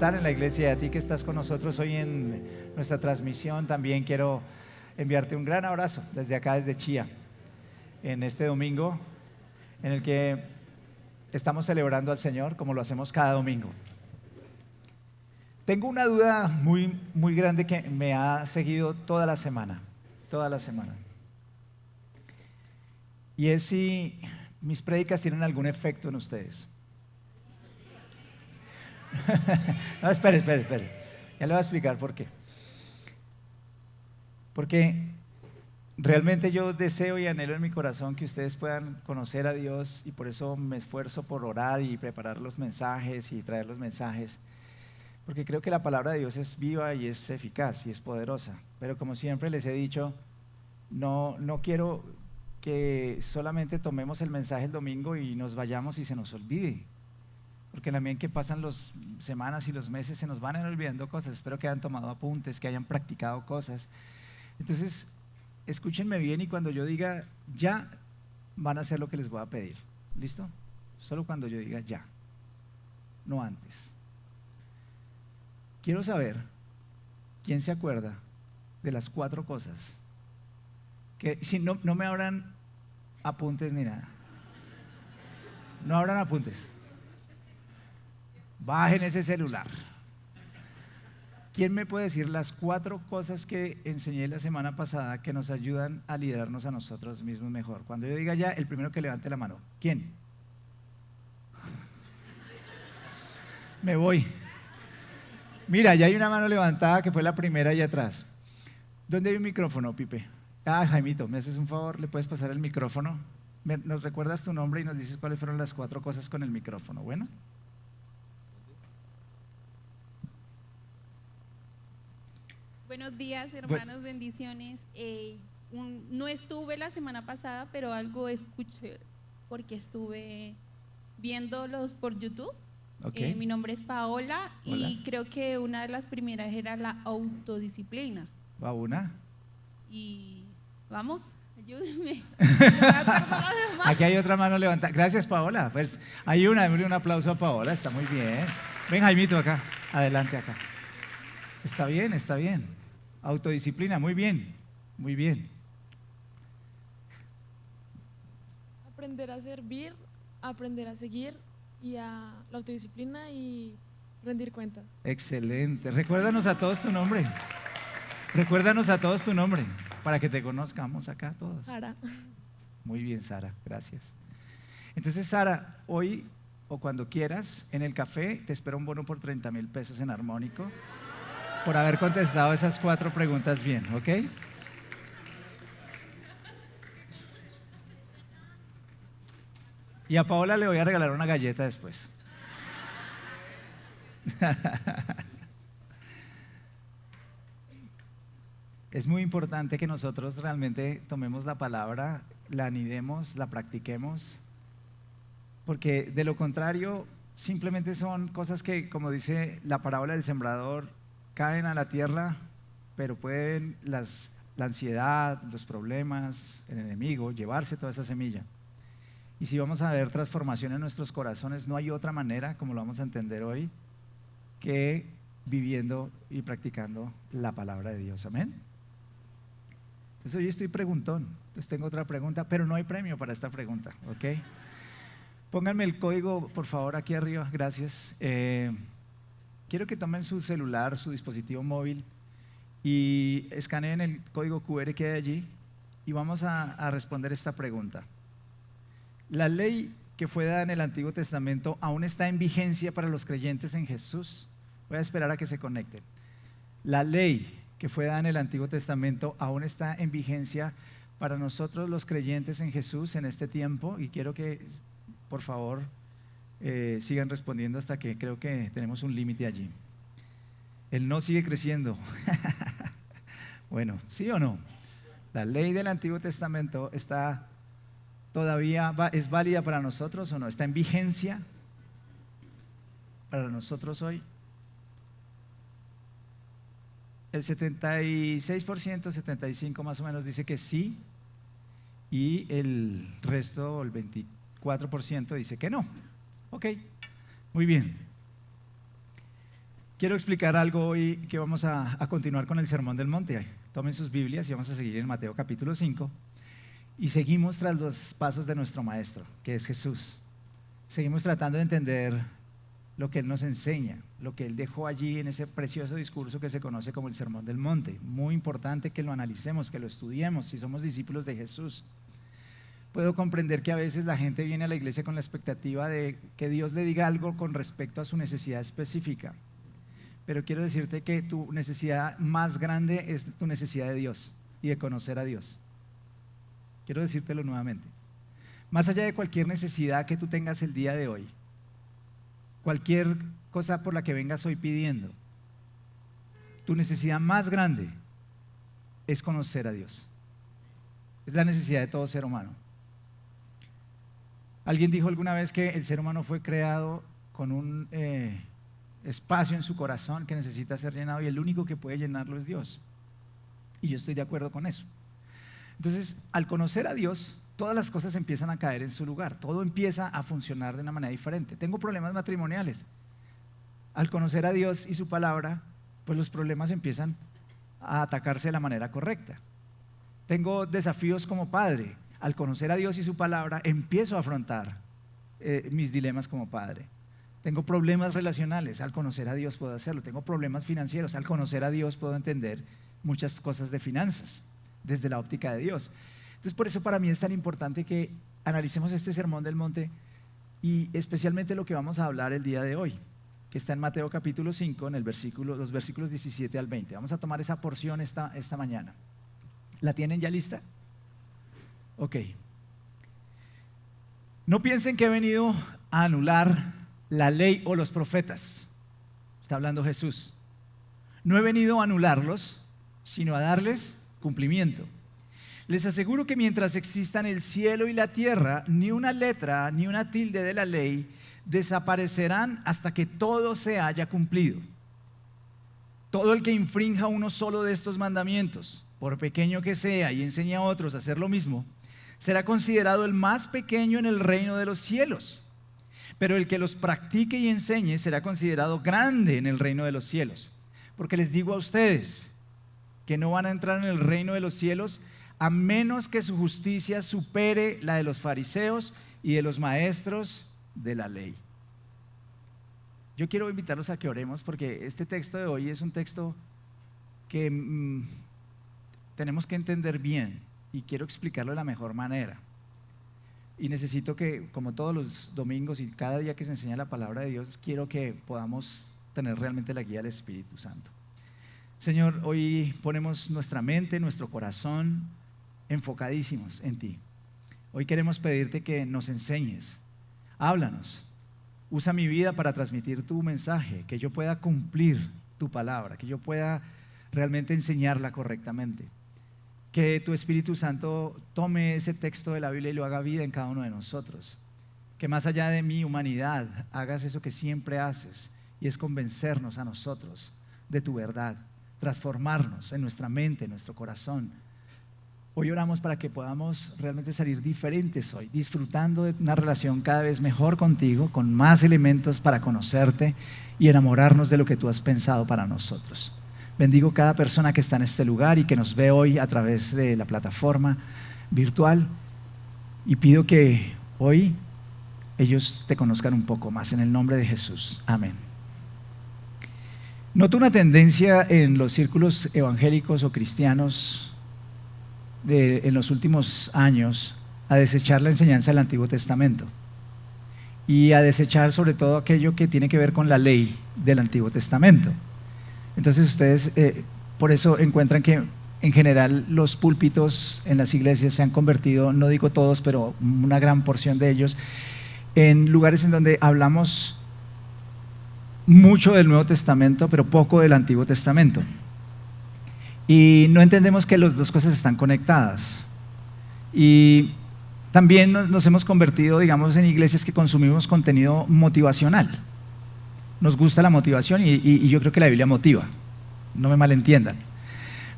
estar en la iglesia y a ti que estás con nosotros hoy en nuestra transmisión. También quiero enviarte un gran abrazo desde acá, desde Chía, en este domingo en el que estamos celebrando al Señor como lo hacemos cada domingo. Tengo una duda muy grande que me ha seguido toda la semana, y es si mis prédicas tienen algún efecto en ustedes. No, espere. Ya le voy a explicar por qué. Porque realmente yo deseo y anhelo en mi corazón que ustedes puedan conocer a Dios, y por eso me esfuerzo por orar y preparar los mensajes y traer los mensajes, porque creo que la palabra de Dios es viva y es eficaz y es poderosa. Pero como siempre les he dicho, no quiero que solamente tomemos el mensaje el domingo y nos vayamos y se nos olvide. Porque también que pasan las semanas y los meses se nos van a ir olvidando cosas. Espero que hayan tomado apuntes, que hayan practicado cosas. Entonces, escúchenme bien, y cuando yo diga ya, van a hacer lo que les voy a pedir. ¿Listo? Solo cuando yo diga ya, no antes. Quiero saber quién se acuerda de las 4 cosas que, si no me abran apuntes ni nada. No abran apuntes. Bajen ese celular. ¿Quién me puede decir las 4 cosas que enseñé la semana pasada que nos ayudan a liderarnos a nosotros mismos mejor? Cuando yo diga ya, el primero que levante la mano. ¿Quién? Me voy. Mira, ya hay una mano levantada que fue la primera allá atrás. ¿Dónde hay un micrófono, Pipe? Jaimito, ¿me haces un favor? ¿Le puedes pasar el micrófono? ¿Nos recuerdas tu nombre y nos dices cuáles fueron las 4 cosas con el micrófono? Bueno. Buenos días, hermanos, bendiciones. No estuve la semana pasada, pero algo escuché porque estuve viéndolos por YouTube. Okay. Mi nombre es Paola. Hola. Y creo que una de las primeras era la autodisciplina. ¿Va una? Y vamos, ayúdenme. No me acuerdo las demás. Aquí hay otra mano levantada. Gracias, Paola. Pues hay una, démosle un aplauso a Paola, está muy bien. Ven, Jaimito, acá, adelante acá. Está bien. Autodisciplina, muy bien. Aprender a servir, aprender a seguir y a la autodisciplina y rendir cuentas. Excelente. Recuérdanos a todos tu nombre para que te conozcamos acá todos. Sara. Muy bien, Sara, gracias. Entonces, Sara, hoy o cuando quieras, en el café te espera un bono por 30,000 pesos en Armónico por haber contestado esas 4 preguntas bien, ¿ok? Y a Paola le voy a regalar una galleta después. Es muy importante que nosotros realmente tomemos la palabra, la anidemos, la practiquemos, porque de lo contrario simplemente son cosas que, como dice la parábola del sembrador, caen a la tierra, pero pueden la ansiedad, los problemas, el enemigo, llevarse toda esa semilla. Y si vamos a ver transformación en nuestros corazones, no hay otra manera, como lo vamos a entender hoy, que viviendo y practicando la palabra de Dios. Amén. Entonces hoy estoy preguntón, entonces tengo otra pregunta, pero no hay premio para esta pregunta, ¿ok? Pónganme el código, por favor, aquí arriba, gracias. Quiero que tomen su celular, su dispositivo móvil y escaneen el código QR que hay allí y vamos a responder esta pregunta. ¿La ley que fue dada en el Antiguo Testamento aún está en vigencia para los creyentes en Jesús? Voy a esperar a que se conecten. La ley que fue dada en el Antiguo Testamento aún está en vigencia para nosotros los creyentes en Jesús en este tiempo, y quiero que por favor sigan respondiendo hasta que creo que tenemos un límite allí. El no sigue creciendo. Bueno, ¿sí o no? ¿La ley del Antiguo Testamento está todavía es válida para nosotros o no? ¿Está en vigencia para nosotros hoy? El 76%, 75% más o menos dice que sí, y el resto, el 24%, dice que no. Ok, muy bien. Quiero explicar algo hoy que vamos a continuar con el Sermón del Monte. Tomen sus Biblias y vamos a seguir en Mateo capítulo 5 y seguimos tras los pasos de nuestro Maestro, que es Jesús. Seguimos tratando de entender lo que Él nos enseña, lo que Él dejó allí en ese precioso discurso que se conoce como el Sermón del Monte. Muy importante que lo analicemos, que lo estudiemos si somos discípulos de Jesús. Puedo comprender que a veces la gente viene a la iglesia con la expectativa de que Dios le diga algo con respecto a su necesidad específica. Pero quiero decirte que tu necesidad más grande es tu necesidad de Dios y de conocer a Dios. Quiero decírtelo nuevamente. Más allá de cualquier necesidad que tú tengas el día de hoy, cualquier cosa por la que vengas hoy pidiendo, tu necesidad más grande es conocer a Dios. Es la necesidad de todo ser humano. Alguien dijo alguna vez que el ser humano fue creado con un espacio en su corazón que necesita ser llenado y el único que puede llenarlo es Dios. Y yo estoy de acuerdo con eso. Entonces, al conocer a Dios, todas las cosas empiezan a caer en su lugar, todo empieza a funcionar de una manera diferente. Tengo problemas matrimoniales. Al conocer a Dios y su palabra, pues los problemas empiezan a atacarse de la manera correcta. Tengo desafíos como padre. Al conocer a Dios y su palabra, empiezo a afrontar mis dilemas como padre. Tengo problemas relacionales, al conocer a Dios puedo hacerlo. Tengo problemas financieros, al conocer a Dios puedo entender muchas cosas de finanzas desde la óptica de Dios. Entonces, por eso para mí es tan importante que analicemos este Sermón del Monte y especialmente lo que vamos a hablar el día de hoy, que está en Mateo capítulo 5, en los versículos 17 al 20. Vamos a tomar esa porción esta mañana. ¿La tienen ya lista? Ok. No piensen que he venido a anular la ley o los profetas. Está hablando Jesús. No he venido a anularlos, sino a darles cumplimiento. Les aseguro que mientras existan el cielo y la tierra, ni una letra ni una tilde de la ley desaparecerán hasta que todo se haya cumplido. Todo el que infrinja uno solo de estos mandamientos, por pequeño que sea, y enseñe a otros a hacer lo mismo, será considerado el más pequeño en el reino de los cielos. Pero el que los practique y enseñe será considerado grande en el reino de los cielos. Porque les digo a ustedes que no van a entrar en el reino de los cielos a menos que su justicia supere la de los fariseos y de los maestros de la ley. Yo quiero invitarlos a que oremos porque este texto de hoy es un texto que tenemos que entender bien y quiero explicarlo de la mejor manera. Y necesito que, como todos los domingos y cada día que se enseña la palabra de Dios, quiero que podamos tener realmente la guía del Espíritu Santo. Señor, hoy ponemos nuestra mente, nuestro corazón enfocadísimos en ti. Hoy queremos pedirte que nos enseñes, háblanos, usa mi vida para transmitir tu mensaje, que yo pueda cumplir tu palabra, que yo pueda realmente enseñarla correctamente. Que tu Espíritu Santo tome ese texto de la Biblia y lo haga vida en cada uno de nosotros. Que más allá de mi humanidad hagas eso que siempre haces y es convencernos a nosotros de tu verdad, transformarnos en nuestra mente, en nuestro corazón. Hoy oramos para que podamos realmente salir diferentes hoy, disfrutando de una relación cada vez mejor contigo, con más elementos para conocerte y enamorarnos de lo que tú has pensado para nosotros. Bendigo cada persona que está en este lugar y que nos ve hoy a través de la plataforma virtual y pido que hoy ellos te conozcan un poco más en el nombre de Jesús. Amén. Noto una tendencia en los círculos evangélicos o cristianos en los últimos años a desechar la enseñanza del Antiguo Testamento y a desechar sobre todo aquello que tiene que ver con la ley del Antiguo Testamento. Entonces ustedes por eso encuentran que en general los púlpitos en las iglesias se han convertido, no digo todos, pero una gran porción de ellos, en lugares en donde hablamos mucho del Nuevo Testamento, pero poco del Antiguo Testamento. Y no entendemos que las dos cosas están conectadas. Y también nos hemos convertido, digamos, en iglesias que consumimos contenido motivacional. Nos gusta la motivación y yo creo que la Biblia motiva, no me malentiendan.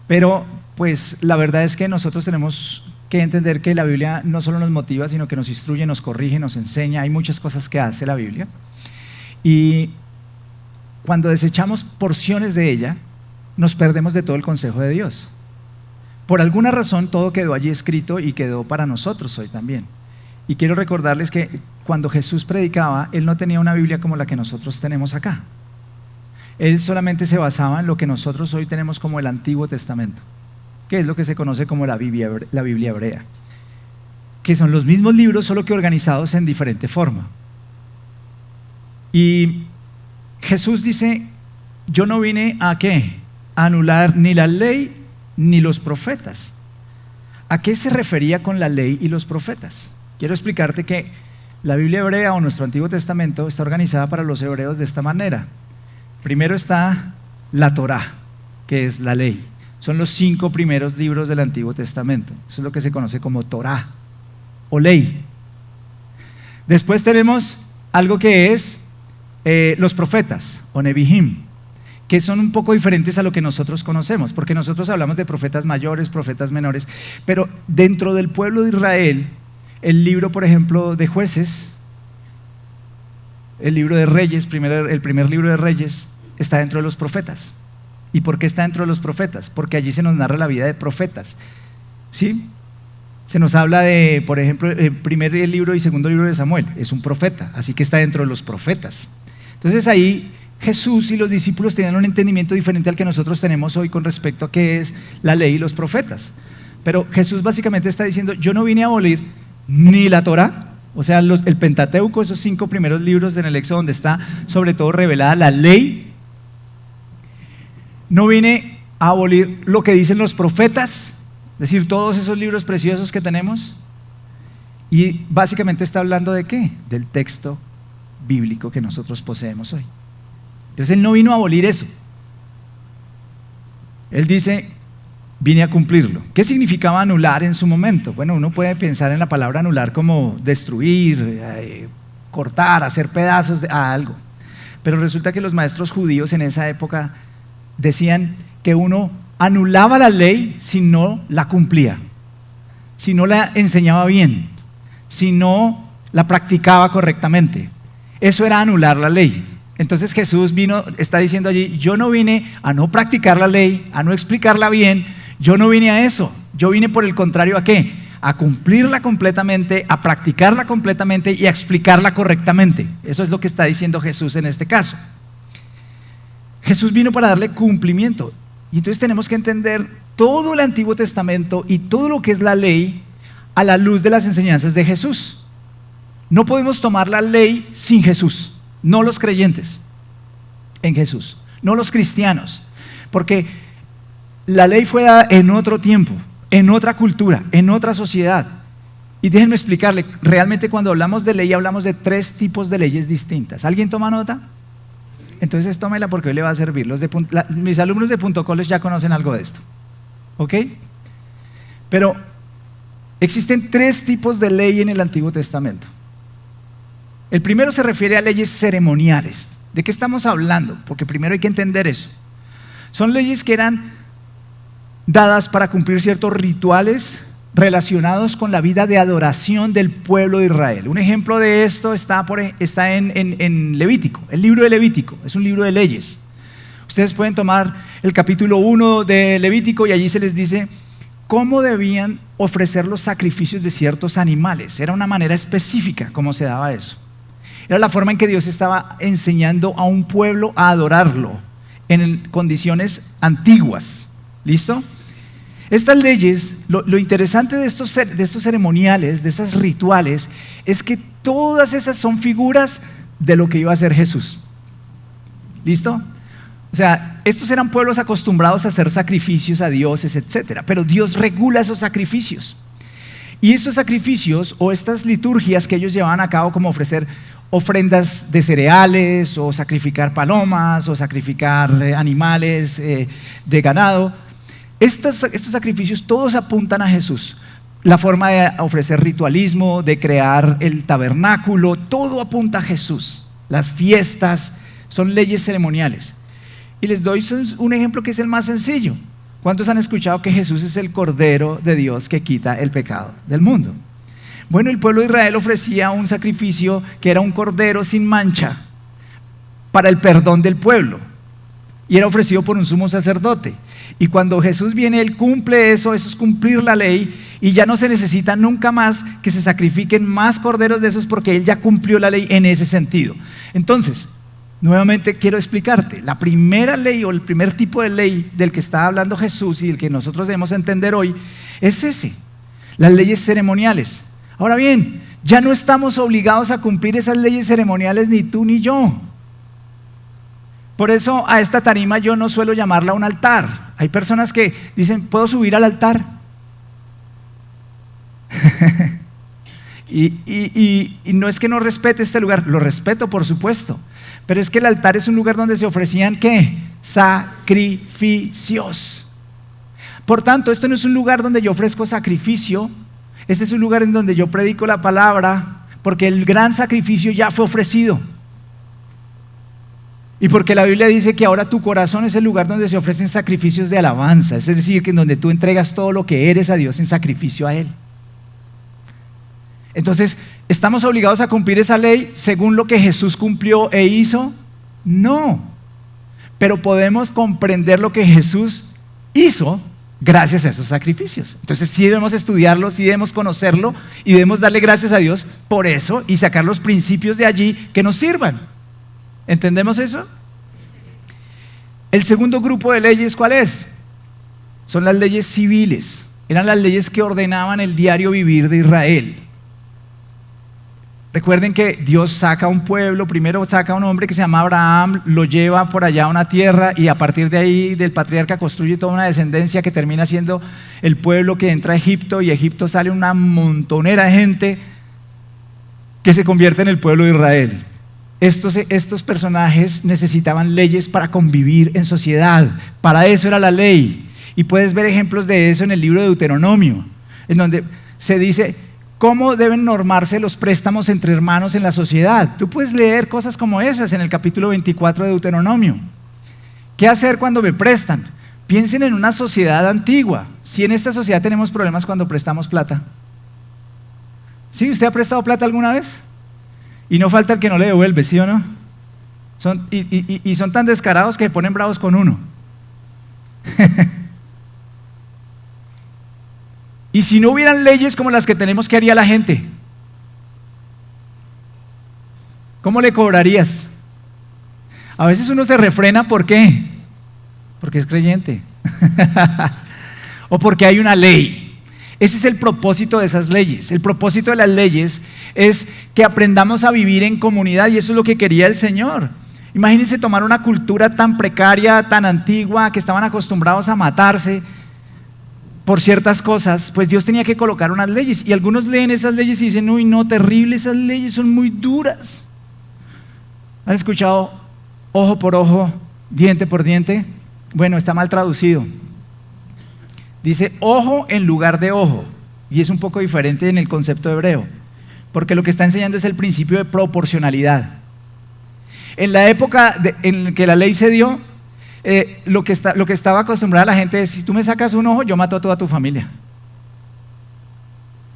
Pero pues la verdad es que nosotros tenemos que entender que la Biblia no solo nos motiva, sino que nos instruye, nos corrige, nos enseña. Hay muchas cosas que hace la Biblia. Y cuando desechamos porciones de ella, nos perdemos de todo el consejo de Dios. Por alguna razón todo quedó allí escrito y quedó para nosotros hoy también. Y quiero recordarles que cuando Jesús predicaba, Él no tenía una Biblia como la que nosotros tenemos acá. Él solamente se basaba en lo que nosotros hoy tenemos como el Antiguo Testamento, que es lo que se conoce como la Biblia hebrea, que son los mismos libros, solo que organizados en diferente forma. Y Jesús dice, yo no vine a ¿qué? A anular ni la ley ni los profetas. ¿A qué se refería con la ley y los profetas? Quiero explicarte que la Biblia hebrea o nuestro Antiguo Testamento está organizada para los hebreos de esta manera. Primero está la Torá, que es la ley. Son los 5 primeros libros del Antiguo Testamento. Eso es lo que se conoce como Torá o ley. Después tenemos algo que es los profetas o Nebihim, que son un poco diferentes a lo que nosotros conocemos, porque nosotros hablamos de profetas mayores, profetas menores, pero dentro del pueblo de Israel, el libro, por ejemplo, de Jueces, el libro de Reyes, el primer libro de Reyes, está dentro de los profetas. ¿Y por qué está dentro de los profetas? Porque allí se nos narra la vida de profetas, ¿sí? Se nos habla de, por ejemplo, el primer libro y segundo libro de Samuel, es un profeta, así que está dentro de los profetas. Entonces ahí Jesús y los discípulos tenían un entendimiento diferente al que nosotros tenemos hoy con respecto a qué es la ley y los profetas. Pero Jesús básicamente está diciendo, yo no vine a abolir ni la Torá, o sea, el Pentateuco, esos 5 primeros libros en el Éxodo donde está sobre todo revelada la ley. No vine a abolir lo que dicen los profetas, es decir, todos esos libros preciosos que tenemos. Y básicamente está hablando de ¿qué? Del texto bíblico que nosotros poseemos hoy. Entonces Él no vino a abolir eso. Él dice, vine a cumplirlo. ¿Qué significaba anular en su momento? Bueno, uno puede pensar en la palabra anular como destruir, cortar, hacer pedazos a algo. Pero resulta que los maestros judíos en esa época decían que uno anulaba la ley si no la cumplía, si no la enseñaba bien, si no la practicaba correctamente. Eso era anular la ley. Entonces Jesús está diciendo allí, yo no vine a no practicar la ley, a no explicarla bien, yo no vine a eso, yo vine por el contrario ¿a qué? A cumplirla completamente, a practicarla completamente y a explicarla correctamente. Eso es lo que está diciendo Jesús en este caso. Jesús vino para darle cumplimiento. Y entonces tenemos que entender todo el Antiguo Testamento y todo lo que es la ley a la luz de las enseñanzas de Jesús. No podemos tomar la ley sin Jesús, no los creyentes en Jesús, no los cristianos, porque la ley fue dada en otro tiempo, en otra cultura, en otra sociedad. Y déjenme explicarle, realmente cuando hablamos de ley hablamos de 3 tipos de leyes distintas. ¿Alguien toma nota? Entonces tómela porque hoy le va a servir. Mis alumnos de Punto College ya conocen algo de esto, ¿ok? Pero existen 3 tipos de ley en el Antiguo Testamento. El primero se refiere a leyes ceremoniales. ¿De qué estamos hablando? Porque primero hay que entender eso. Son leyes que eran dadas para cumplir ciertos rituales relacionados con la vida de adoración del pueblo de Israel. Un ejemplo de esto está en Levítico, el libro de Levítico, es un libro de leyes. Ustedes pueden tomar el capítulo 1 de Levítico y allí se les dice cómo debían ofrecer los sacrificios de ciertos animales. Era una manera específica cómo se daba eso. Era la forma en que Dios estaba enseñando a un pueblo a adorarlo en condiciones antiguas. ¿Listo? Estas leyes, lo interesante de estos ceremoniales, de estos rituales, es que todas esas son figuras de lo que iba a hacer Jesús. ¿Listo? O sea, estos eran pueblos acostumbrados a hacer sacrificios a dioses, etcétera, pero Dios regula esos sacrificios. Y estos sacrificios o estas liturgias que ellos llevaban a cabo, como ofrecer ofrendas de cereales, o sacrificar palomas, o sacrificar animales de ganado, estos sacrificios todos apuntan a Jesús. La forma de ofrecer ritualismo, de crear el tabernáculo, todo apunta a Jesús. Las fiestas son leyes ceremoniales. Y les doy un ejemplo que es el más sencillo. ¿Cuántos han escuchado que Jesús es el Cordero de Dios que quita el pecado del mundo? Bueno, el pueblo de Israel ofrecía un sacrificio que era un cordero sin mancha. para el perdón del pueblo y era ofrecido por un sumo sacerdote. Y cuando Jesús viene, Él cumple eso es cumplir la ley, y ya no se necesita nunca más que se sacrifiquen más corderos de esos, porque Él ya cumplió la ley en ese sentido. Entonces, nuevamente quiero explicarte, la primera ley o el primer tipo de ley del que está hablando Jesús y el que nosotros debemos entender hoy es ese, las leyes ceremoniales. Ahora bien, ya no estamos obligados a cumplir esas leyes ceremoniales ni tú ni yo. Por eso a esta tarima yo no suelo llamarla un altar. Hay personas que dicen, ¿puedo subir al altar? y no es que no respete este lugar, lo respeto por supuesto, pero es que el altar es un lugar donde se ofrecían ¿qué? Sacrificios. Por tanto, esto no es un lugar donde yo ofrezco sacrificio, este es un lugar en donde yo predico la palabra, porque el gran sacrificio ya fue ofrecido. Y porque la Biblia dice que ahora tu corazón es el lugar donde se ofrecen sacrificios de alabanza, es decir, que en donde tú entregas todo lo que eres a Dios en sacrificio a Él. Entonces, ¿estamos obligados a cumplir esa ley según lo que Jesús cumplió e hizo? No, pero podemos comprender lo que Jesús hizo gracias a esos sacrificios. Entonces sí debemos estudiarlo, sí debemos conocerlo y debemos darle gracias a Dios por eso y sacar los principios de allí que nos sirvan. ¿Entendemos eso? El segundo grupo de leyes, ¿cuál es? Son las leyes civiles. Eran las leyes que ordenaban el diario vivir de Israel. Recuerden que Dios saca a un pueblo, primero saca a un hombre que se llama Abraham, lo lleva por allá a una tierra y a partir de ahí del patriarca construye toda una descendencia que termina siendo el pueblo que entra a Egipto, y de Egipto sale una montonera de gente que se convierte en el pueblo de Israel. Estos personajes necesitaban leyes para convivir en sociedad, para eso era la ley, y puedes ver ejemplos de eso en el libro de Deuteronomio, en donde se dice cómo deben normarse los préstamos entre hermanos en la sociedad. Tú puedes leer cosas como esas en el capítulo 24 de Deuteronomio. ¿Qué hacer cuando me prestan? Piensen en una sociedad antigua. Si en esta sociedad tenemos problemas cuando prestamos plata. ¿Sí? ¿Usted ha prestado plata alguna vez? Y no falta el que no le devuelve, ¿sí o no? Y son tan descarados que se ponen bravos con uno. Y si no hubieran leyes como las que tenemos, ¿qué haría la gente? ¿Cómo le cobrarías? A veces uno se refrena, ¿por qué? Porque es creyente. O porque hay una ley. Ese es el propósito de esas leyes. El propósito de las leyes es que aprendamos a vivir en comunidad, y eso es lo que quería el Señor. Imagínense tomar una cultura tan precaria, tan antigua, que estaban acostumbrados a matarse por ciertas cosas, pues Dios tenía que colocar unas leyes, y algunos leen esas leyes y dicen, uy no, terrible, esas leyes son muy duras. ¿Han escuchado ojo por ojo, diente por diente? Bueno, está mal traducido. Dice ojo en lugar de ojo, y es un poco diferente en el concepto hebreo, porque lo que está enseñando es el principio de proporcionalidad. En la época en que la ley se dio, lo que estaba acostumbrada la gente es, si tú me sacas un ojo, yo mato a toda tu familia.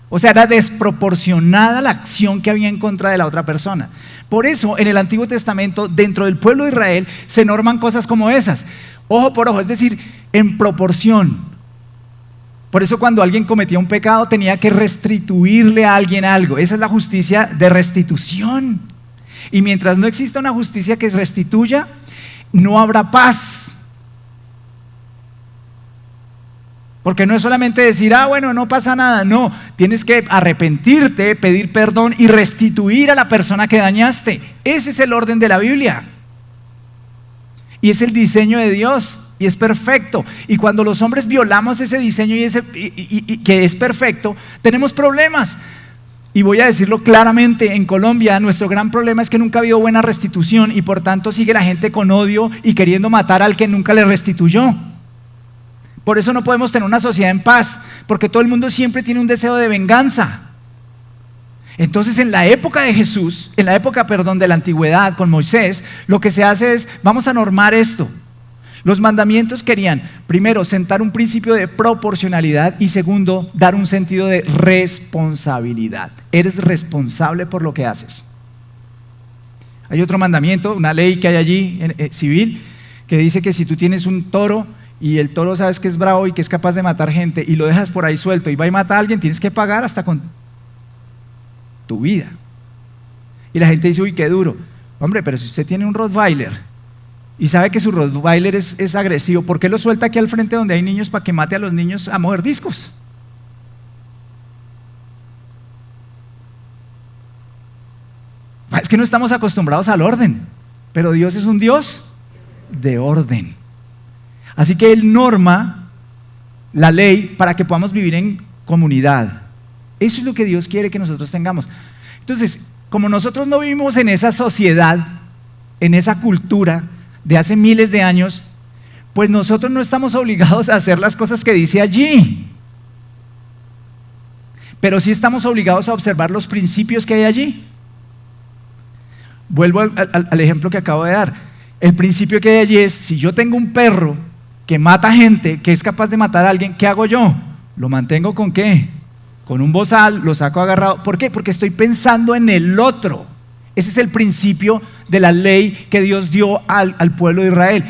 O sea, era desproporcionada la acción que había en contra de la otra persona. Por eso, en el Antiguo Testamento, dentro del pueblo de Israel, se norman cosas como esas, ojo por ojo, es decir, en proporción. Por eso cuando alguien cometía un pecado tenía que restituirle a alguien algo. Esa es la justicia de restitución. Y mientras no exista una justicia que restituya, no habrá paz. Porque no es solamente decir, bueno, no pasa nada. No, tienes que arrepentirte, pedir perdón y restituir a la persona que dañaste. Ese es el orden de la Biblia. Y es el diseño de Dios. Y es perfecto. Y cuando los hombres violamos ese diseño y que es perfecto, tenemos problemas. Y voy a decirlo claramente, en Colombia nuestro gran problema es que nunca ha habido buena restitución, y por tanto sigue la gente con odio y queriendo matar al que nunca le restituyó. Por eso no podemos tener una sociedad en paz, porque todo el mundo siempre tiene un deseo de venganza. Entonces en la época de Jesús, de la antigüedad con Moisés, lo que se hace es, vamos a normar esto. Los mandamientos querían, primero, sentar un principio de proporcionalidad, y segundo, dar un sentido de responsabilidad. Eres responsable por lo que haces. Hay otro mandamiento, una ley que hay allí civil, que dice que si tú tienes un toro y el toro sabes que es bravo y que es capaz de matar gente y lo dejas por ahí suelto y va y mata a alguien, tienes que pagar hasta con tu vida. Y la gente dice, uy, qué duro. Hombre, pero si usted tiene un Rottweiler y sabe que su Rottweiler es agresivo, ¿por qué lo suelta aquí al frente donde hay niños para que mate a los niños a mordiscos? Es que no estamos acostumbrados al orden, pero Dios es un Dios de orden. Así que Él norma la ley para que podamos vivir en comunidad. Eso es lo que Dios quiere que nosotros tengamos. Entonces, como nosotros no vivimos en esa sociedad, en esa cultura de hace miles de años, pues nosotros no estamos obligados a hacer las cosas que dice allí. Pero sí estamos obligados a observar los principios que hay allí. Vuelvo al ejemplo que acabo de dar. El principio que hay allí es, si yo tengo un perro que mata gente, que es capaz de matar a alguien, ¿qué hago yo? ¿Lo mantengo con qué? Con un bozal, lo saco agarrado. ¿Por qué? Porque estoy pensando en el otro. Ese es el principio de la ley que Dios dio al pueblo de Israel.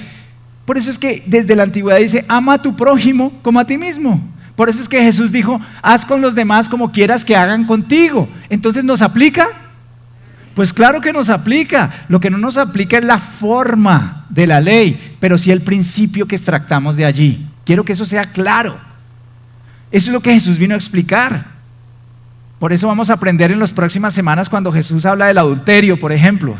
Por eso es que desde la antigüedad dice, ama a tu prójimo como a ti mismo. Por eso es que Jesús dijo, haz con los demás como quieras que hagan contigo. Entonces, ¿nos aplica? Pues claro que nos aplica. Lo que no nos aplica es la forma de la ley, pero sí el principio que extractamos de allí. Quiero que eso sea claro. Eso es lo que Jesús vino a explicar. Por eso vamos a aprender en las próximas semanas cuando Jesús habla del adulterio, por ejemplo.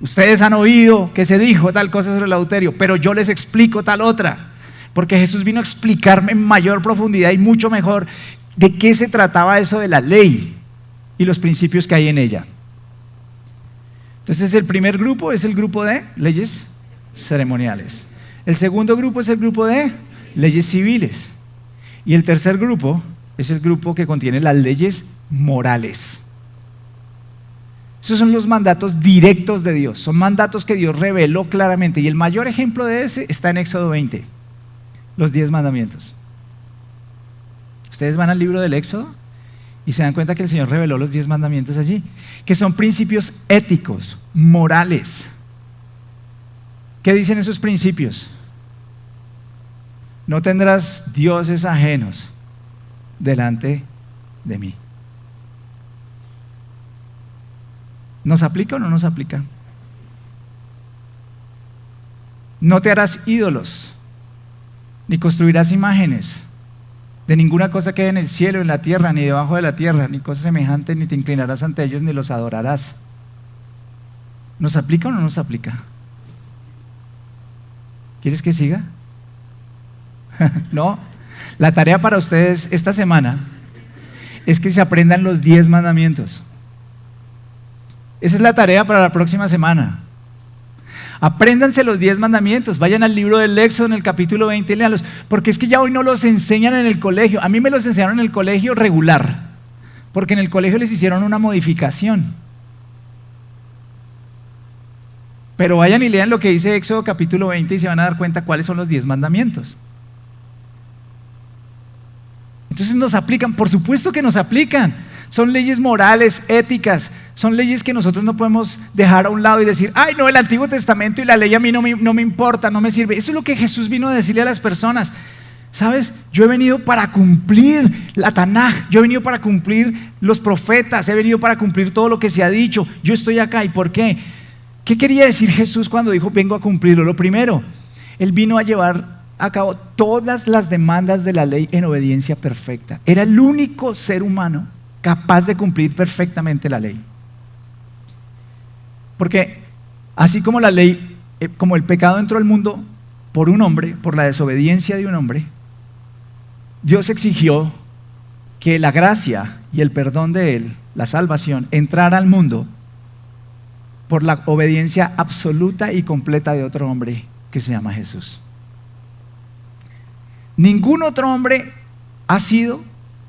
Ustedes han oído que se dijo tal cosa sobre el adulterio, pero yo les explico tal otra. Porque Jesús vino a explicarme en mayor profundidad y mucho mejor de qué se trataba eso de la ley y los principios que hay en ella. Entonces el primer grupo es el grupo de leyes ceremoniales. El segundo grupo es el grupo de leyes civiles. Y el tercer grupo es el grupo que contiene las leyes morales. Esos son los mandatos directos de Dios. Son mandatos que Dios reveló claramente. Y el mayor ejemplo de ese está en Éxodo 20. Los 10 mandamientos. Ustedes van al libro del Éxodo y se dan cuenta que el Señor reveló los 10 mandamientos allí, que son principios éticos, morales. ¿Qué dicen esos principios? No tendrás dioses ajenos delante de mí. ¿Nos aplica o no nos aplica? No te harás ídolos, ni construirás imágenes de ninguna cosa que hay en el cielo, en la tierra, ni debajo de la tierra, ni cosa semejante, ni te inclinarás ante ellos, ni los adorarás. ¿Nos aplica o no nos aplica? ¿Quieres que siga? No. La tarea para ustedes esta semana es que se aprendan los 10 mandamientos. Esa es la tarea para la próxima semana. Apréndanse los 10 mandamientos, vayan al libro del Éxodo en el capítulo 20 y léanlos, porque es que ya hoy no los enseñan en el colegio. A mí me los enseñaron en el colegio regular, porque en el colegio les hicieron una modificación. Pero vayan y lean lo que dice Éxodo capítulo 20 y se van a dar cuenta cuáles son los 10 mandamientos. Entonces nos aplican, por supuesto que nos aplican. Son leyes morales, éticas, son leyes que nosotros no podemos dejar a un lado y decir, ay no, el Antiguo Testamento y la ley a mí no me importa, no me sirve. Eso es lo que Jesús vino a decirle a las personas. ¿Sabes? Yo he venido para cumplir la Tanaj, yo he venido para cumplir los profetas, he venido para cumplir todo lo que se ha dicho. Yo estoy acá, ¿y por qué? ¿Qué quería decir Jesús cuando dijo vengo a cumplirlo? Lo primero, Él vino a llevar a cabo todas las demandas de la ley en obediencia perfecta. Era el único ser humano capaz de cumplir perfectamente la ley. Porque así como la ley, como el pecado entró al mundo por un hombre, por la desobediencia de un hombre, Dios exigió que la gracia y el perdón de Él, la salvación, entrara al mundo por la obediencia absoluta y completa de otro hombre que se llama Jesús. Ningún otro hombre ha sido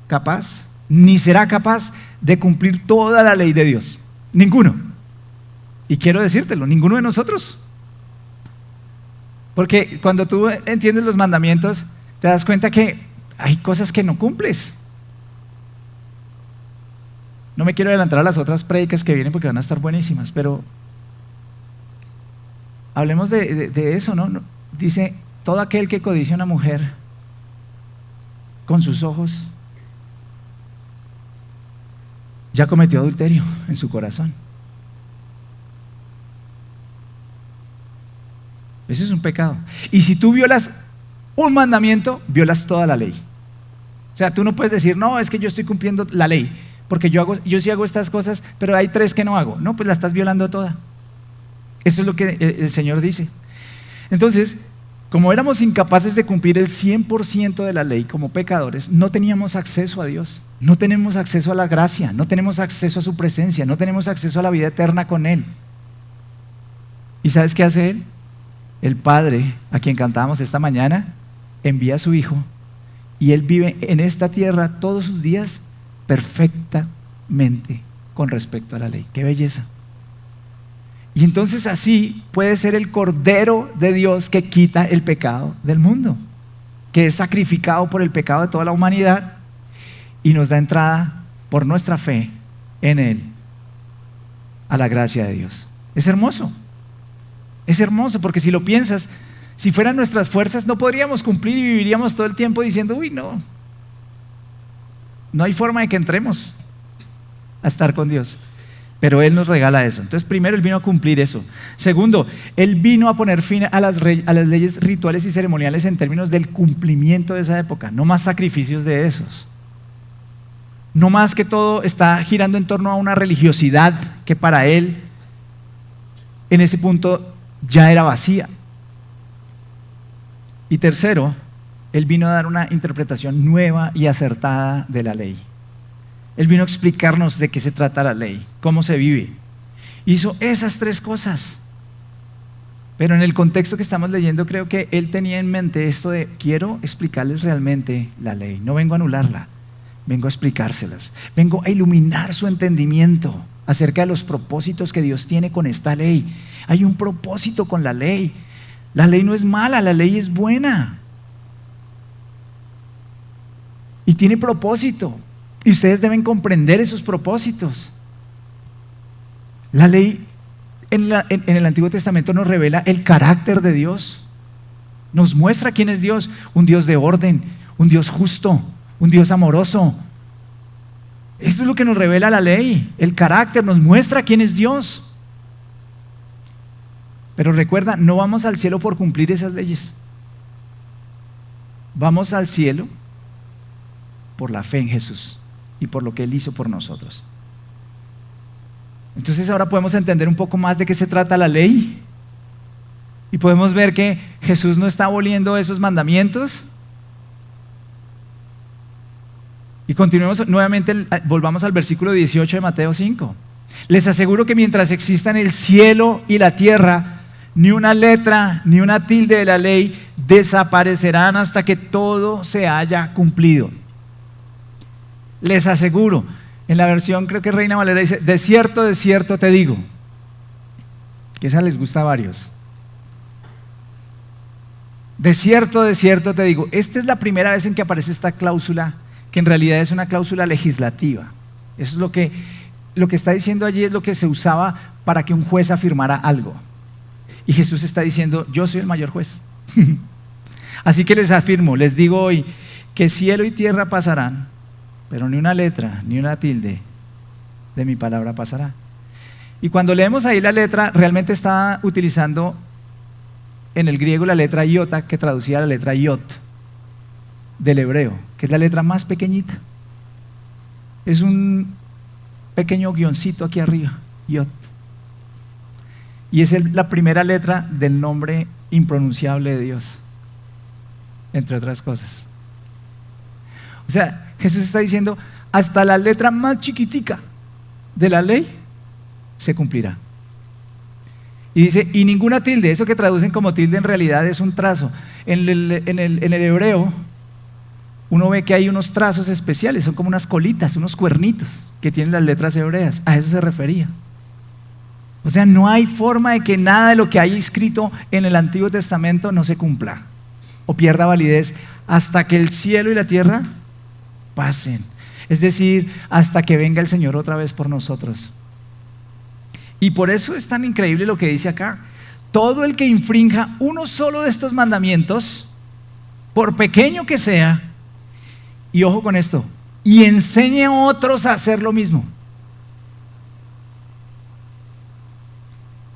capaz, ni será capaz de cumplir toda la ley de Dios. Ninguno. Y quiero decírtelo, ninguno de nosotros. Porque cuando tú entiendes los mandamientos, te das cuenta que hay cosas que no cumples. No me quiero adelantar a las otras prédicas que vienen porque van a estar buenísimas, pero hablemos de eso, ¿no? Dice, todo aquel que codicia a una mujer con sus ojos ya cometió adulterio en su corazón. Ese es un pecado. Y si tú violas un mandamiento, violas toda la ley. O sea, tú no puedes decir, no, es que yo estoy cumpliendo la ley, porque yo sí hago estas cosas, pero hay 3 que no hago. No, pues la estás violando toda. Eso es lo que el Señor dice. Entonces, como éramos incapaces de cumplir el 100% de la ley como pecadores, no teníamos acceso a Dios, no tenemos acceso a la gracia, no tenemos acceso a su presencia, no tenemos acceso a la vida eterna con Él. ¿Y sabes qué hace Él? El Padre, a quien cantábamos esta mañana, envía a su Hijo y Él vive en esta tierra todos sus días perfectamente con respecto a la ley. ¡Qué belleza! Y entonces así puede ser el Cordero de Dios que quita el pecado del mundo, que es sacrificado por el pecado de toda la humanidad y nos da entrada por nuestra fe en Él a la gracia de Dios. Es hermoso porque si lo piensas, si fueran nuestras fuerzas no podríamos cumplir y viviríamos todo el tiempo diciendo, uy, no hay forma de que entremos a estar con Dios. Pero Él nos regala eso. Entonces, primero, Él vino a cumplir eso. Segundo, Él vino a poner fin a las leyes rituales y ceremoniales en términos del cumplimiento de esa época. No más sacrificios de esos. No más que todo está girando en torno a una religiosidad que para Él, en ese punto, ya era vacía. Y tercero, Él vino a dar una interpretación nueva y acertada de la ley. Él vino a explicarnos de qué se trata la ley, cómo se vive. Hizo esas 3 cosas. Pero en el contexto que estamos leyendo, creo que Él tenía en mente esto de, quiero explicarles realmente la ley. No vengo a anularla, vengo a explicárselas. Vengo a iluminar su entendimiento acerca de los propósitos que Dios tiene con esta ley. Hay un propósito con la ley. La ley no es mala, la ley es buena. Y tiene propósito. Y ustedes deben comprender esos propósitos. La ley en el Antiguo Testamento nos revela el carácter de Dios. Nos muestra quién es Dios. Un Dios de orden, un Dios justo, un Dios amoroso. Eso es lo que nos revela la ley. El carácter nos muestra quién es Dios. Pero recuerda, no vamos al cielo por cumplir esas leyes. Vamos al cielo por la fe en Jesús y por lo que Él hizo por nosotros. Entonces ahora podemos entender un poco más de qué se trata la ley y podemos ver que Jesús no está aboliendo esos mandamientos. Y continuemos nuevamente, volvamos al versículo 18 de Mateo 5. Les aseguro que mientras existan el cielo y la tierra, ni una letra ni una tilde de la ley desaparecerán hasta que todo se haya cumplido. Les aseguro, en la versión creo que Reina Valera dice, de cierto te digo, que esa les gusta a varios. De cierto te digo, esta es la primera vez en que aparece esta cláusula, que en realidad es una cláusula legislativa. Eso es lo que está diciendo allí, es lo que se usaba para que un juez afirmara algo. Y Jesús está diciendo, yo soy el mayor juez. Así que les afirmo, les digo hoy, que cielo y tierra pasarán, pero ni una letra, ni una tilde de mi palabra pasará. Y cuando leemos ahí la letra, realmente está utilizando en el griego la letra iota, que traducía la letra iot del hebreo, que es la letra más pequeñita. Es un pequeño guioncito aquí arriba, iot. Y es la primera letra del nombre impronunciable de Dios, entre otras cosas. O sea, Jesús está diciendo, hasta la letra más chiquitica de la ley se cumplirá. Y dice, y ninguna tilde, eso que traducen como tilde en realidad es un trazo. En el hebreo, uno ve que hay unos trazos especiales, son como unas colitas, unos cuernitos que tienen las letras hebreas. A eso se refería. O sea, no hay forma de que nada de lo que hay escrito en el Antiguo Testamento no se cumpla o pierda validez hasta que el cielo y la tierra pasen, es decir, hasta que venga el Señor otra vez por nosotros. Y por eso es tan increíble lo que dice acá. todo el que infrinja uno solo de estos mandamientos, por pequeño que sea, y ojo con esto, y enseñe a otros a hacer lo mismo.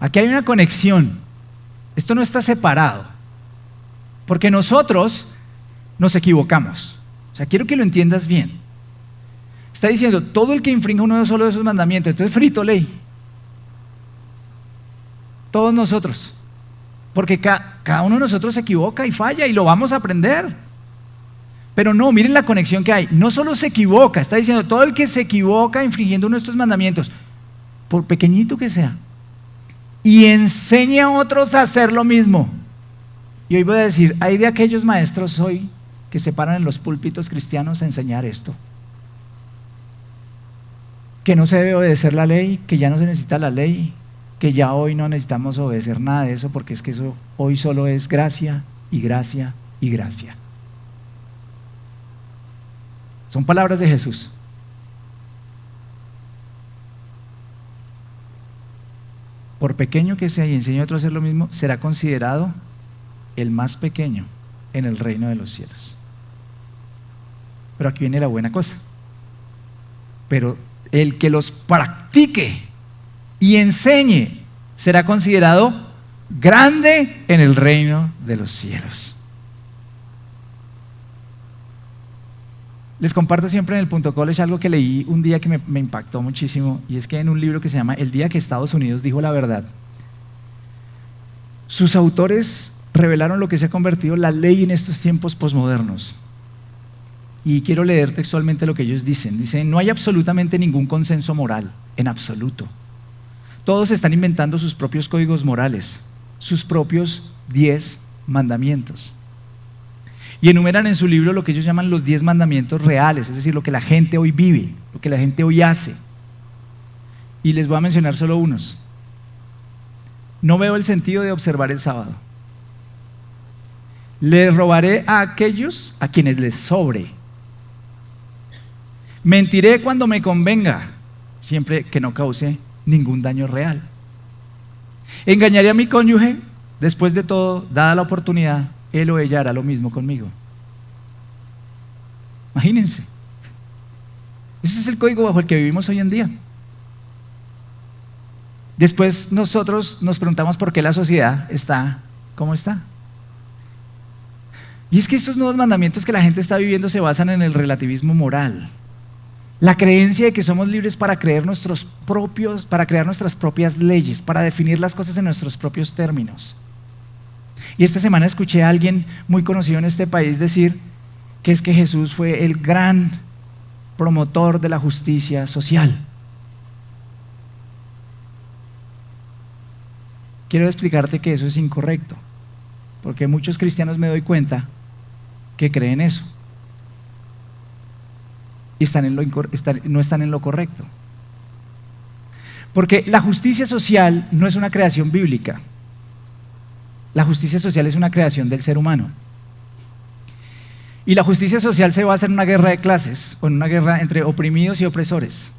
Aquí hay una conexión. Esto no está separado, porque nosotros nos equivocamos. O sea, quiero que lo entiendas bien. Está diciendo, todo el que infrinja uno solo de esos mandamientos, entonces frito ley. Todos nosotros. Porque cada uno de nosotros se equivoca y falla y lo vamos a aprender. Pero no, miren la conexión que hay. No solo se equivoca, está diciendo, todo el que se equivoca infringiendo uno de estos mandamientos, por pequeñito que sea, y enseña a otros a hacer lo mismo. Y hoy voy a decir, hay de aquellos maestros hoy que se paran en los púlpitos cristianos a enseñar esto, que no se debe obedecer la ley, que ya no se necesita la ley, que ya hoy no necesitamos obedecer nada de eso, porque es que eso hoy solo es gracia y gracia y gracia. Son palabras de Jesús. Por pequeño que sea y enseñe a otro a hacer lo mismo, será considerado el más pequeño en el reino de los cielos. Pero aquí viene la buena cosa. Pero el que los practique y enseñe será considerado grande en el reino de los cielos. Les comparto siempre en el Punto College algo que leí un día que me impactó muchísimo, y es que en un libro que se llama El día que Estados Unidos dijo la verdad, sus autores revelaron lo que se ha convertido la ley en estos tiempos posmodernos. Y quiero leer textualmente lo que ellos dicen. Dicen, no hay absolutamente ningún consenso moral, en absoluto. Todos están inventando sus propios códigos morales, sus propios 10 mandamientos. Y enumeran en su libro lo que ellos llaman los 10 mandamientos reales, es decir, lo que la gente hoy vive, lo que la gente hoy hace. Y les voy a mencionar solo unos. No veo el sentido de observar el sábado. Le robaré a aquellos a quienes les sobre. Mentiré cuando me convenga, siempre que no cause ningún daño real. Engañaré a mi cónyuge, después de todo, dada la oportunidad, él o ella hará lo mismo conmigo. Imagínense. Ese es el código bajo el que vivimos hoy en día. Después nosotros nos preguntamos por qué la sociedad está como está. Y es que estos nuevos mandamientos que la gente está viviendo se basan en el relativismo moral. La creencia de que somos libres para crear nuestras propias leyes, para definir las cosas en nuestros propios términos. Y esta semana escuché a alguien muy conocido en este país decir que es que Jesús fue el gran promotor de la justicia social. Quiero explicarte que eso es incorrecto, porque muchos cristianos me doy cuenta que creen eso y no están en lo correcto. Porque la justicia social no es una creación bíblica. La justicia social es una creación del ser humano. Y la justicia social se basa en una guerra de clases, o en una guerra entre oprimidos y opresores.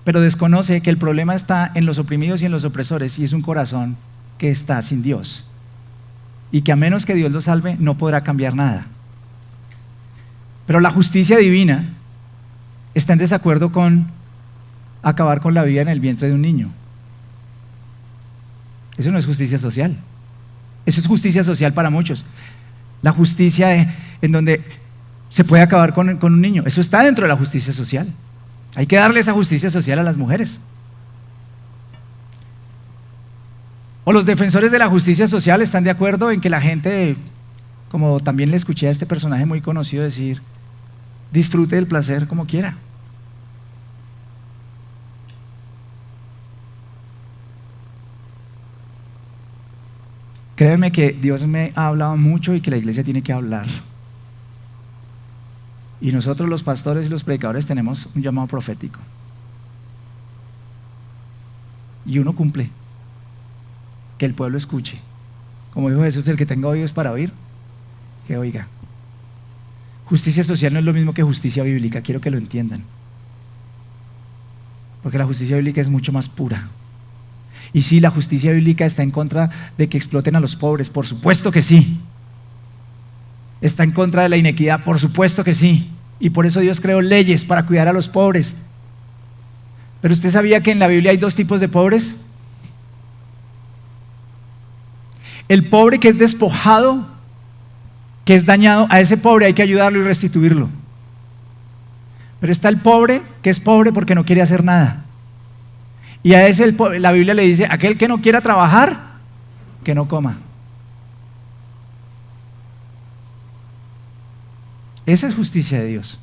Pero desconoce que el problema está en los oprimidos y en los opresores, y es un corazón que está sin Dios. Y que a menos que Dios lo salve, no podrá cambiar nada. Pero la justicia divina está en desacuerdo con acabar con la vida en el vientre de un niño. Eso no es justicia social. Eso es justicia social para muchos. La justicia en donde se puede acabar con un niño, eso está dentro de la justicia social. Hay que darle esa justicia social a las mujeres. O los defensores de la justicia social están de acuerdo en que la gente, como también le escuché a este personaje muy conocido decir, disfrute del placer como quiera. Créanme que Dios me ha hablado mucho y que la iglesia tiene que hablar. Y nosotros los pastores y los predicadores tenemos un llamado profético. Y uno cumple. Que el pueblo escuche. Como dijo Jesús, el que tenga oídos para oír, que oiga. Justicia social no es lo mismo que justicia bíblica, quiero que lo entiendan. Porque la justicia bíblica es mucho más pura. Y sí, la justicia bíblica está en contra de que exploten a los pobres, por supuesto que sí. Está en contra de la inequidad, por supuesto que sí. Y por eso Dios creó leyes para cuidar a los pobres. Pero ¿usted sabía que en la Biblia hay dos tipos de pobres? El pobre que es despojado, que es dañado, a ese pobre hay que ayudarlo y restituirlo. Pero está el pobre que es pobre porque no quiere hacer nada. Y a ese la Biblia le dice, aquel que no quiera trabajar, que no coma. Esa es justicia de Dios.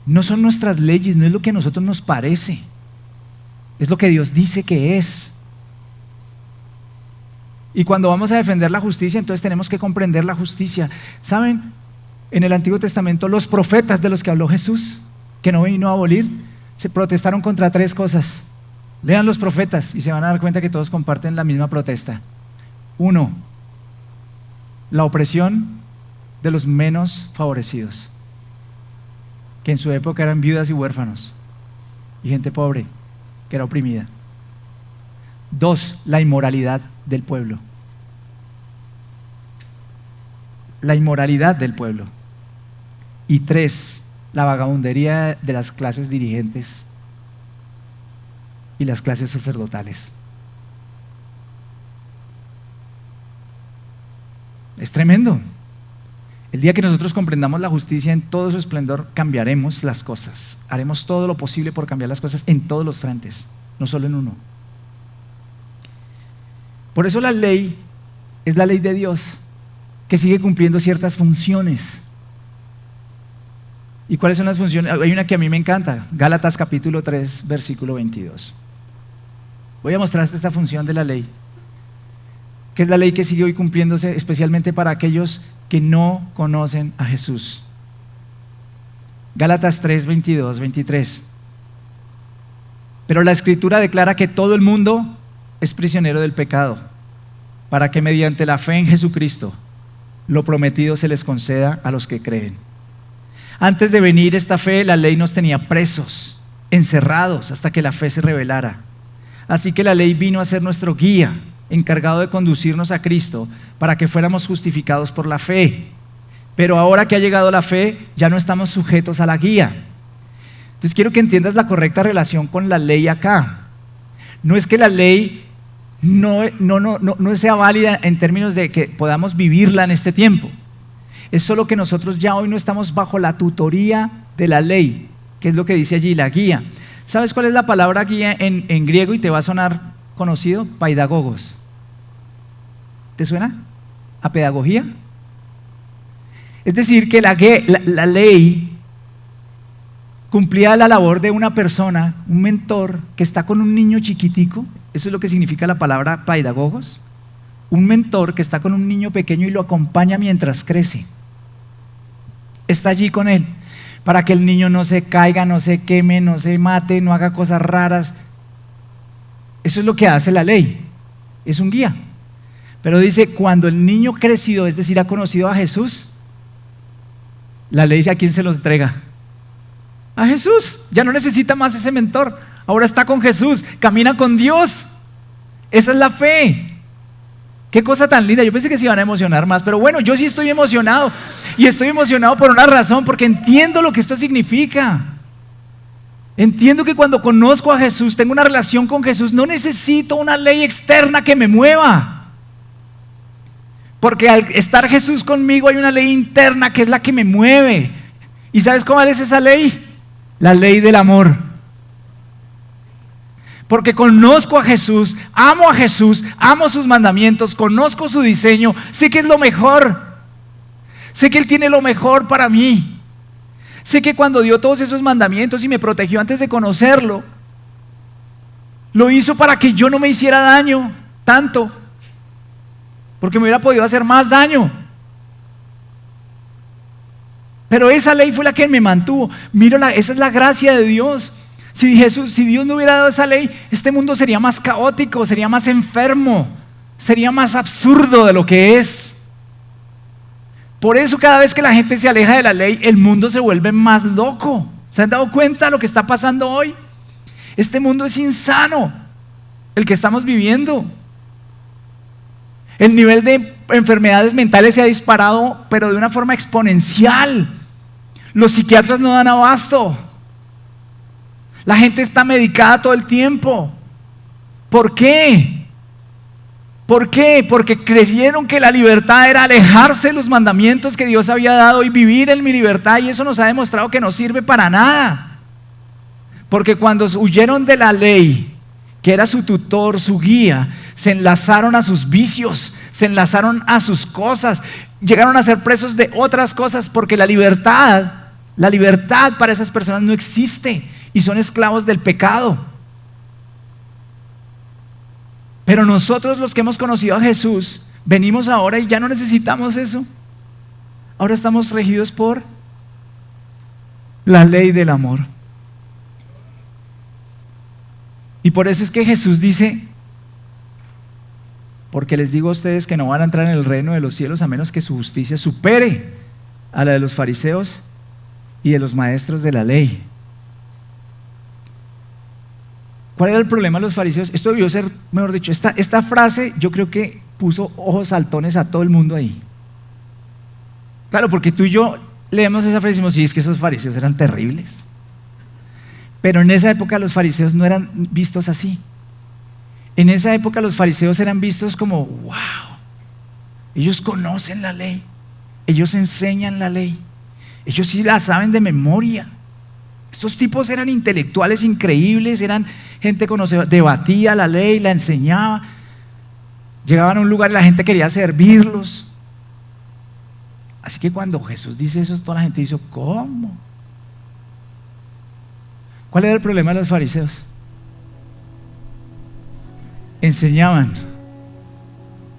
No son nuestras leyes, no es lo que a nosotros nos parece, es lo que Dios dice que es. Y cuando vamos a defender la justicia, entonces tenemos que comprender la justicia. ¿Saben? En el Antiguo Testamento los profetas de los que habló Jesús, que no vino a abolir, se protestaron contra tres cosas. Lean los profetas y se van a dar cuenta que todos comparten la misma protesta. 1, la opresión de los menos favorecidos, que en su época eran viudas y huérfanos y gente pobre que era oprimida. 2, la inmoralidad del pueblo. La inmoralidad del pueblo. Y 3, la vagabundería de las clases dirigentes y las clases sacerdotales. Es tremendo. El día que nosotros comprendamos la justicia en todo su esplendor, cambiaremos las cosas. Haremos todo lo posible por cambiar las cosas en todos los frentes, no solo en uno. Por eso la ley es la ley de Dios, que sigue cumpliendo ciertas funciones. ¿Y cuáles son las funciones? Hay una que a mí me encanta, Gálatas capítulo 3, versículo 22. Voy a mostrarte esta función de la ley, que es la ley que sigue hoy cumpliéndose especialmente para aquellos que no conocen a Jesús. Gálatas 3, 22, 23. Pero la Escritura declara que todo el mundo es prisionero del pecado, para que mediante la fe en Jesucristo lo prometido se les conceda a los que creen. Antes de venir esta fe, la ley nos tenía presos, encerrados, hasta que la fe se revelara. Así que la ley vino a ser nuestro guía, encargado de conducirnos a Cristo para que fuéramos justificados por la fe. Pero ahora que ha llegado la fe, ya no estamos sujetos a la guía. Entonces quiero que entiendas la correcta relación con la ley acá. No es que la ley no sea válida en términos de que podamos vivirla en este tiempo. Es solo que nosotros ya hoy no estamos bajo la tutoría de la ley, que es lo que dice allí, la guía. ¿Sabes cuál es la palabra guía en griego? Y te va a sonar conocido, paidagogos. ¿Te suena? ¿A pedagogía? Es decir, que la ley cumplía la labor de una persona, un mentor que está con un niño chiquitico. Eso es lo que significa la palabra paidagogos. Un mentor que está con un niño pequeño y lo acompaña mientras crece. Está allí con él para que el niño no se caiga, no se queme, no se mate, no haga cosas raras. Eso es lo que hace la ley, es un guía. Pero dice, cuando el niño crecido, es decir, ha conocido a Jesús, la ley ¿a quién se lo entrega? A Jesús. Ya no necesita más ese mentor, ahora está con Jesús, camina con Dios. Esa es la fe. Qué cosa tan linda. Yo pensé que se iban a emocionar más, pero bueno, yo sí estoy emocionado. Y estoy emocionado por una razón, porque entiendo lo que esto significa. Entiendo que cuando conozco a Jesús, tengo una relación con Jesús, no necesito una ley externa que me mueva. Porque al estar Jesús conmigo hay una ley interna que es la que me mueve. ¿Y sabes cuál es esa ley? La ley del amor. Porque conozco a Jesús, amo sus mandamientos, conozco su diseño, sé que es lo mejor, sé que Él tiene lo mejor para mí, sé que cuando dio todos esos mandamientos y me protegió antes de conocerlo, lo hizo para que yo no me hiciera daño tanto, porque me hubiera podido hacer más daño. Pero esa ley fue la que me mantuvo. Esa es la gracia de Dios. Si Dios no hubiera dado esa ley, este mundo sería más caótico, sería más enfermo, sería más absurdo de lo que es. Por eso cada vez que la gente se aleja de la ley, el mundo se vuelve más loco. ¿Se han dado cuenta de lo que está pasando hoy? Este mundo es insano, el que estamos viviendo. El nivel de enfermedades mentales se ha disparado, pero de una forma exponencial. Los psiquiatras no dan abasto. La gente está medicada todo el tiempo. ¿Por qué? ¿Por qué? Porque creyeron que la libertad era alejarse de los mandamientos que Dios había dado y vivir en mi libertad, y eso nos ha demostrado que no sirve para nada. Porque cuando huyeron de la ley, que era su tutor, su guía, se enlazaron a sus vicios, se enlazaron a sus cosas, llegaron a ser presos de otras cosas, porque la libertad para esas personas no existe y son esclavos del pecado. Pero nosotros, los que hemos conocido a Jesús, venimos ahora y ya no necesitamos eso. Ahora estamos regidos por la ley del amor. Y por eso es que Jesús dice: porque les digo a ustedes que no van a entrar en el reino de los cielos a menos que su justicia supere a la de los fariseos y de los maestros de la ley. ¿Cuál era el problema de los fariseos? Esto debió ser, mejor dicho, esta frase yo creo que puso ojos saltones a todo el mundo ahí. Claro, porque tú y yo leemos esa frase y decimos: sí, es que esos fariseos eran terribles. Pero en esa época los fariseos no eran vistos así. En esa época los fariseos eran vistos como: wow, ellos conocen la ley, ellos enseñan la ley, ellos sí la saben de memoria. Estos tipos eran intelectuales increíbles, eran gente conocedora, debatía la ley, la enseñaba. Llegaban a un lugar y la gente quería servirlos. Así que cuando Jesús dice eso, toda la gente dice: ¿cómo? ¿Cuál era el problema de los fariseos? Enseñaban,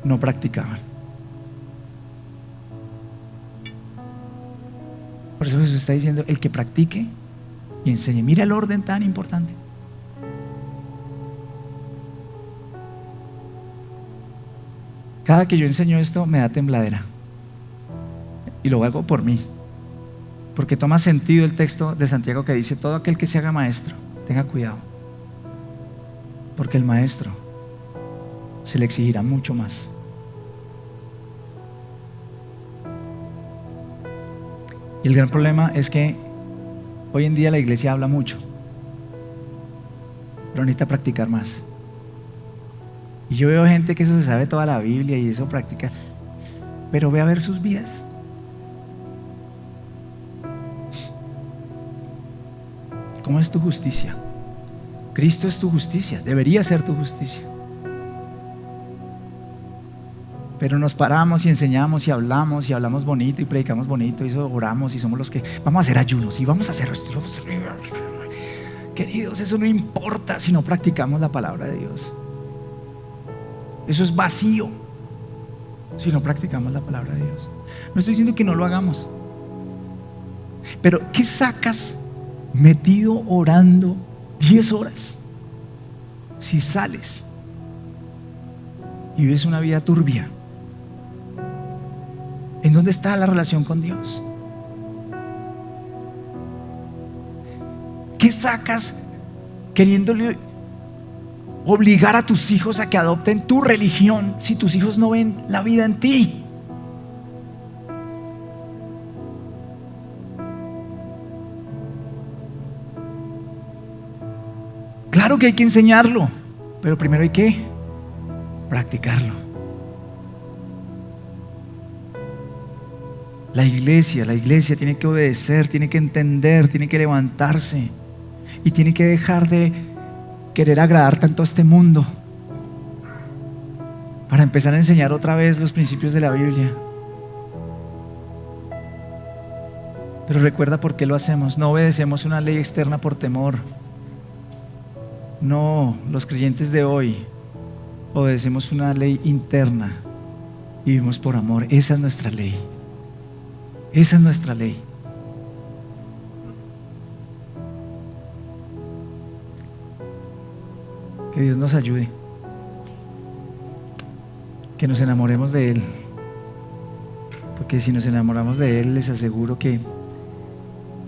no practicaban. Por eso Jesús está diciendo: el que practique y enseñe. Mira el orden tan importante. Cada que yo enseño esto me da tembladera, y lo hago por mí, porque toma sentido el texto de Santiago que dice: todo aquel que se haga maestro, tenga cuidado, porque el maestro se le exigirá mucho más. Y el gran problema es que hoy en día la iglesia habla mucho, pero necesita practicar más. Y yo veo gente que eso se sabe toda la Biblia y eso practica, pero ve a ver sus vidas. ¿Cómo es tu justicia? Cristo es tu justicia, debería ser tu justicia. Pero nos paramos y enseñamos y hablamos bonito y predicamos bonito y eso oramos y somos los que vamos a hacer ayunos y vamos a hacer esto. Queridos, eso no importa si no practicamos la palabra de Dios. Eso es vacío si no practicamos la palabra de Dios. No estoy diciendo que no lo hagamos, pero ¿qué sacas metido orando 10 horas si sales y vives una vida turbia? ¿En dónde está la relación con Dios? ¿Qué sacas queriéndole obligar a tus hijos a que adopten tu religión si tus hijos no ven la vida en ti? Claro que hay que enseñarlo, pero primero hay que practicarlo. La iglesia tiene que obedecer, tiene que entender, tiene que levantarse y tiene que dejar de querer agradar tanto a este mundo para empezar a enseñar otra vez los principios de la Biblia. Pero recuerda por qué lo hacemos. No obedecemos una ley externa por temor. No, los creyentes de hoy obedecemos una ley interna y vivimos por amor. Esa es nuestra ley. Esa es nuestra ley. Que Dios nos ayude, que nos enamoremos de Él, porque si nos enamoramos de Él, les aseguro que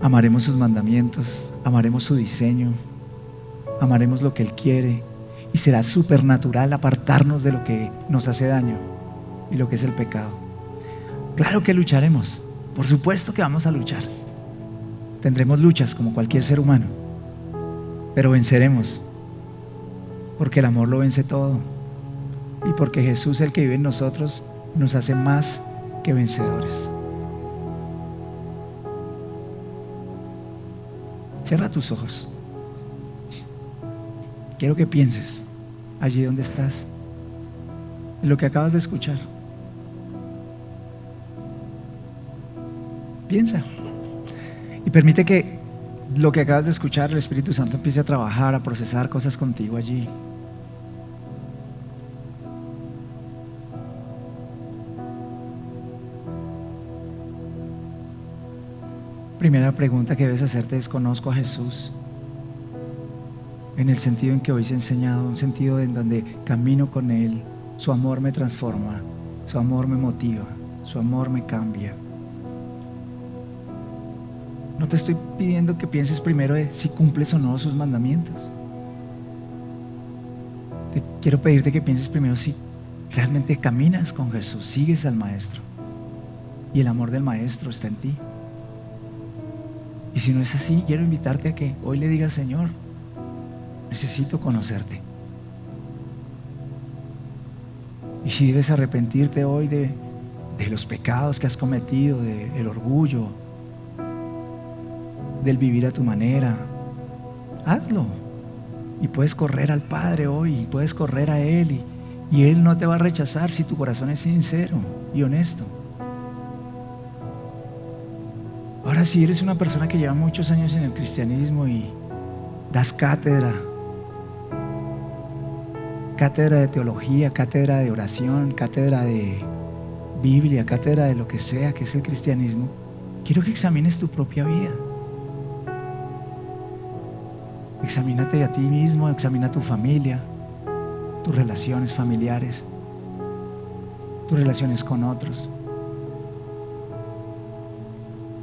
amaremos sus mandamientos, amaremos su diseño, amaremos lo que Él quiere y será supernatural apartarnos de lo que nos hace daño y lo que es el pecado. Claro que lucharemos, por supuesto que vamos a luchar. Tendremos luchas como cualquier ser humano, pero venceremos, porque el amor lo vence todo y porque Jesús, el que vive en nosotros, nos hace más que vencedores. Cierra tus ojos. Quiero que pienses allí donde estás, en lo que acabas de escuchar. Piensa y permite que lo que acabas de escuchar, el Espíritu Santo empiece a trabajar, a procesar cosas contigo allí. Primera pregunta que debes hacerte es: ¿conozco a Jesús? En el sentido en que hoy se ha enseñado, un sentido en donde camino con Él, su amor me transforma, su amor me motiva, su amor me cambia. No te estoy pidiendo que pienses primero de si cumples o no sus mandamientos. Quiero pedirte que pienses primero si realmente caminas con Jesús, sigues al Maestro y el amor del Maestro está en ti. Y si no es así, quiero invitarte a que hoy le digas: Señor, necesito conocerte. Y si debes arrepentirte hoy de los pecados que has cometido, del orgullo, del vivir a tu manera, hazlo. Y puedes correr al Padre hoy, y puedes correr a Él, y Él no te va a rechazar si tu corazón es sincero y honesto. Ahora, si eres una persona que lleva muchos años en el cristianismo y das cátedra de teología, cátedra de oración, cátedra de Biblia, cátedra de lo que sea que es el cristianismo, quiero que examines tu propia vida. Examínate a ti mismo, examina tu familia, tus relaciones familiares, tus relaciones con otros.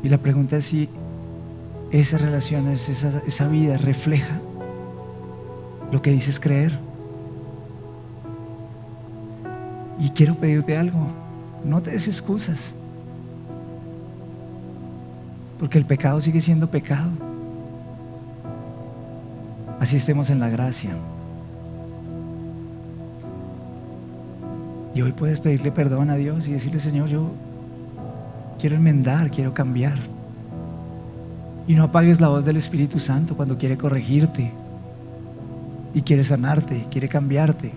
Y la pregunta es si esas relaciones, esa vida refleja lo que dices creer. Y quiero pedirte algo: no te des excusas, porque el pecado sigue siendo pecado, así estemos en la gracia. Y hoy puedes pedirle perdón a Dios y decirle: Señor, yo quiero enmendar, quiero cambiar. Y no apagues la voz del Espíritu Santo cuando quiere corregirte y quiere sanarte, quiere cambiarte.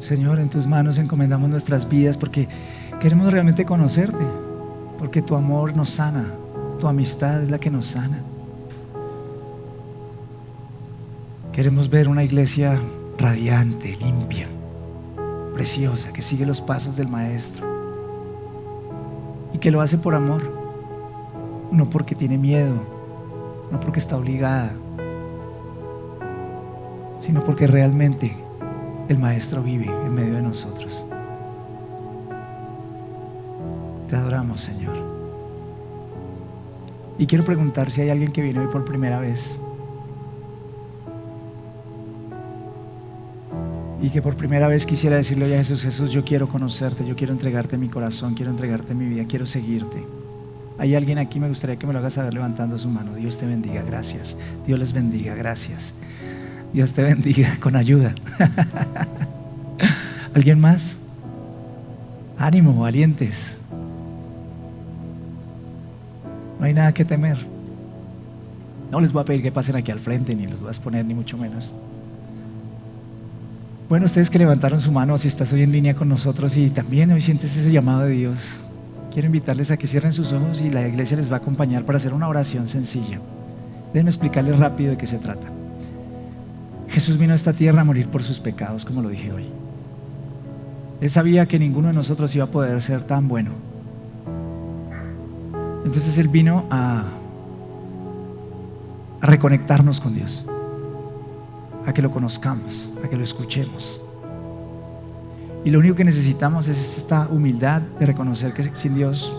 Señor, en tus manos encomendamos nuestras vidas porque queremos realmente conocerte, porque tu amor nos sana, tu amistad es la que nos sana. Queremos ver una iglesia radiante, limpia, preciosa, que sigue los pasos del Maestro y que lo hace por amor, no porque tiene miedo, no porque está obligada, sino porque realmente el Maestro vive en medio de nosotros. Te adoramos, Señor. Y quiero preguntar si hay alguien que viene hoy por primera vez y que por primera vez quisiera decirle hoy a Jesús: Jesús, yo quiero conocerte, yo quiero entregarte mi corazón, quiero entregarte mi vida, quiero seguirte. ¿Hay alguien aquí? Me gustaría que me lo hagas saber levantando su mano. Dios te bendiga, gracias. Dios les bendiga, gracias. Dios te bendiga, con ayuda. ¿Alguien más? Ánimo, valientes. No hay nada que temer. No les voy a pedir que pasen aquí al frente, ni los voy a exponer, ni mucho menos. Bueno, ustedes que levantaron su mano, si estás hoy en línea con nosotros y también hoy sientes ese llamado de Dios, quiero invitarles a que cierren sus ojos y la iglesia les va a acompañar para hacer una oración sencilla. Déjenme explicarles rápido de qué se trata. Jesús vino a esta tierra a morir por sus pecados, como lo dije hoy. Él sabía que ninguno de nosotros iba a poder ser tan bueno. Entonces Él vino a reconectarnos con Dios, a que lo conozcamos, a que lo escuchemos. Y lo único que necesitamos es esta humildad de reconocer que sin Dios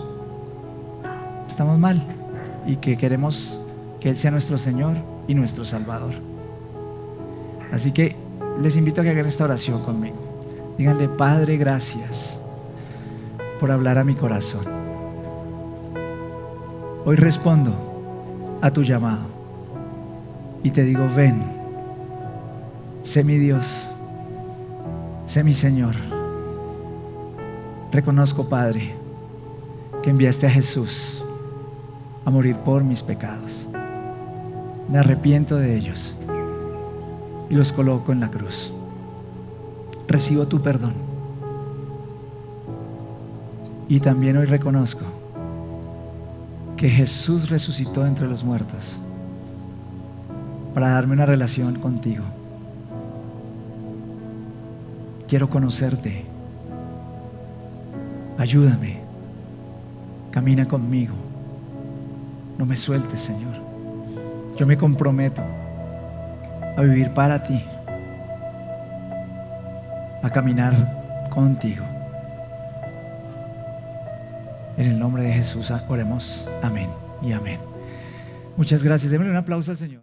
estamos mal y que queremos que Él sea nuestro Señor y nuestro Salvador. Así que les invito a que hagan esta oración conmigo. Díganle: Padre, gracias por hablar a mi corazón. Hoy respondo a tu llamado y te digo: ven, sé mi Dios, sé mi Señor. Reconozco, Padre, que enviaste a Jesús a morir por mis pecados. Me arrepiento de ellos y los coloco en la cruz. Recibo tu perdón. Y también hoy reconozco que Jesús resucitó entre los muertos para darme una relación contigo. Quiero conocerte. Ayúdame. Camina conmigo. No me sueltes, Señor. Yo me comprometo a vivir para ti, a caminar contigo. En el nombre de Jesús oremos. Amén y amén. Muchas gracias. Démosle un aplauso al Señor.